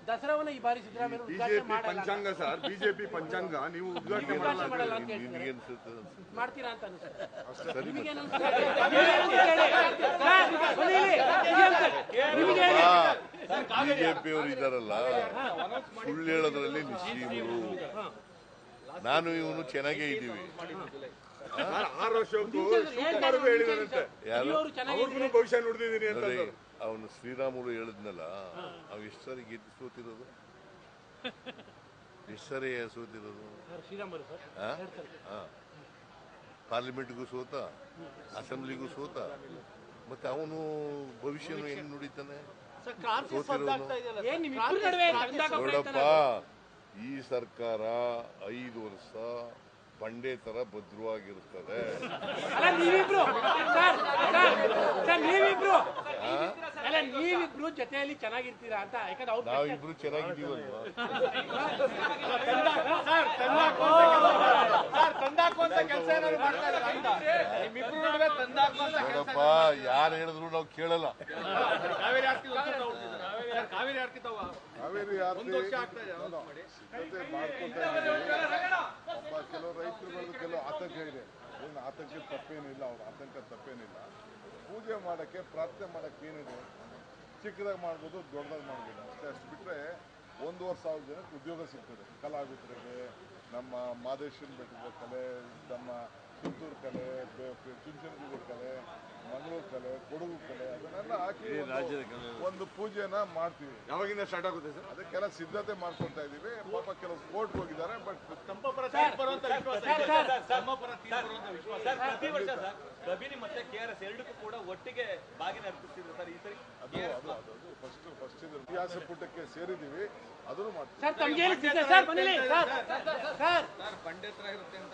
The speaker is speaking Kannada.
ದಸರಾವನ್ನ ಈ ಬಾರಿ ಸಿದ್ದರಾಮಯ್ಯ ಬಿಜೆಪಿ ಪಂಚಾಂಗ ಸರ್, ಬಿಜೆಪಿ ಪಂಚಾಂಗ ನೀವು ಉದ್ಘಾಟನೆ ಮಾಡಲ್ಲ ಅಂತ ಹೇಳ್ತಾರೆ. ಮಾಡ್ತೀರಾ ಅಂತ ಅನ್ಸುತ್ತೆ. ಬಿಜೆಪಿಯವರು ಇದ್ದಾರಲ್ಲ, ಸುಳ್ಳು ಹೇಳೋದ್ರಲ್ಲಿ ನಿಶ್ಚೀಮರು. ನಾನು ಇವನು ಚೆನ್ನಾಗೇ ಇದ್ದೀವಿ. 6 ವರ್ಷಕ್ಕೂ ಹೇಳಿದಾರಂತೆ, ಭವಿಷ್ಯ ನುಡಿದಿದ್ದೀನಿ ಅಂತ. ಅವನು ಶ್ರೀರಾಮುಲು ಹೇಳಿದ್ನಲ್ಲ, ಅವ್ ಎಷ್ಟು ಸಾರಿ ಗೆದ್ದು ಸೋತಿರೋದು, ಎಷ್ಟು ಸಾರಿ ಸೋತಿರೋದು. ಪಾರ್ಲಿಮೆಂಟ್ಗೂ ಸೋತ, ಅಸೆಂಬ್ಲಿಗೂ ಸೋತ, ಮತ್ತೆ ಅವನು ಭವಿಷ್ಯನು ಹೆಂಗ್ ನುಡಿತಾನೆ ಸೋತಿರೋನು. ನೋಡಪ್ಪ, ಈ ಸರ್ಕಾರ 5 ವರ್ಷ ಬಂಡೆ ತರ ಭದ್ರವಾಗಿರುತ್ತದೆ. ನೀವಿಬ್ರು ಜೊತೆಯಲ್ಲಿ ಚೆನ್ನಾಗಿರ್ತೀರಾ ಅಂತ. ನಾವಿಬ್ರು ಚೆನ್ನಾಗಿದ್ದೀವಲ್ವಾ? ನೋಡಪ್ಪ, ಯಾರು ಹೇಳಿದ್ರು ನಾವು ಕೇಳಲ್ಲ. ಕಾವೇರಿ ಆರ್ತಿ ಮಾಡ್ಕೊತಾ ಕೆಲವು ರೈತರುಗಳು ಕೆಲವು ಆತಂಕ ಇದೆ. ಏನು ಆತಂಕ ತಪ್ಪೇನಿಲ್ಲ, ಅವ್ರ ಆತಂಕ ತಪ್ಪೇನಿಲ್ಲ. ಪೂಜೆ ಮಾಡೋಕ್ಕೆ, ಪ್ರಾರ್ಥನೆ ಮಾಡೋಕ್ಕೆ ಏನಿದೆ, ಚಿಕ್ಕದಾಗಿ ಮಾಡ್ಬೋದು, ದೊಡ್ಡದಾಗಿ ಮಾಡ್ಬೋದು ಅಷ್ಟೇ. ಅಷ್ಟು ಬಿಟ್ಟರೆ 1,500 ಜನಕ್ಕೆ ಉದ್ಯೋಗ ಸಿಗ್ತದೆ. ಕಲಾವಿದರಿಗೆ, ನಮ್ಮ ಮಾದೇಶ್ವರ ಬೆಟ್ಟದ ಕಲೆ, ನಮ್ಮ ಚಿತ್ತೂರು ಕಲೆ, ಚುಂಚನಗಿರಿ ಕಲೆ, ಮಂಗಳೂರು ಕಲೆ, ಕೊಡಗು ಕಲೆ, ಅದನ್ನೆಲ್ಲ ಹಾಕಿ ಒಂದು ಪೂಜೆನ ಮಾಡ್ತೀವಿ. ಯಾವಾಗಿಂದ ಸ್ಟಾರ್ಟ್ ಆಗುತ್ತೆ ಸರ್? ಅದಕ್ಕೆಲ್ಲ ಸಿದ್ಧತೆ ಮಾಡ್ಕೊಳ್ತಾ ಇದೀವಿ. ಪಾಪ ಕೆಲವು ಕೋರ್ಟ್ಗೆ ಹೋಗಿದ್ದಾರೆ. ಬಟ್ ಪ್ರತಿ ವರ್ಷ ಸರ್ ಕಬಿನಿ ಮತ್ತೆ KRS ಎರಡಕ್ಕೂ ಕೂಡ ಒಟ್ಟಿಗೆ ಬಾಗಿನ ಅರ್ಪಿಸ್ತಿದ್ರು ಸರ್. ಈ ಸರಿ ಅದು ಫಸ್ಟ್ ಇತಿಹಾಸ ಪುಟಕ್ಕೆ ಸೇರಿದೀವಿ, ಅದನ್ನು ಮಾಡ್ತೀವಿ. ಪಂಡಿತರ ಇರುತ್ತೆ ಅಂತ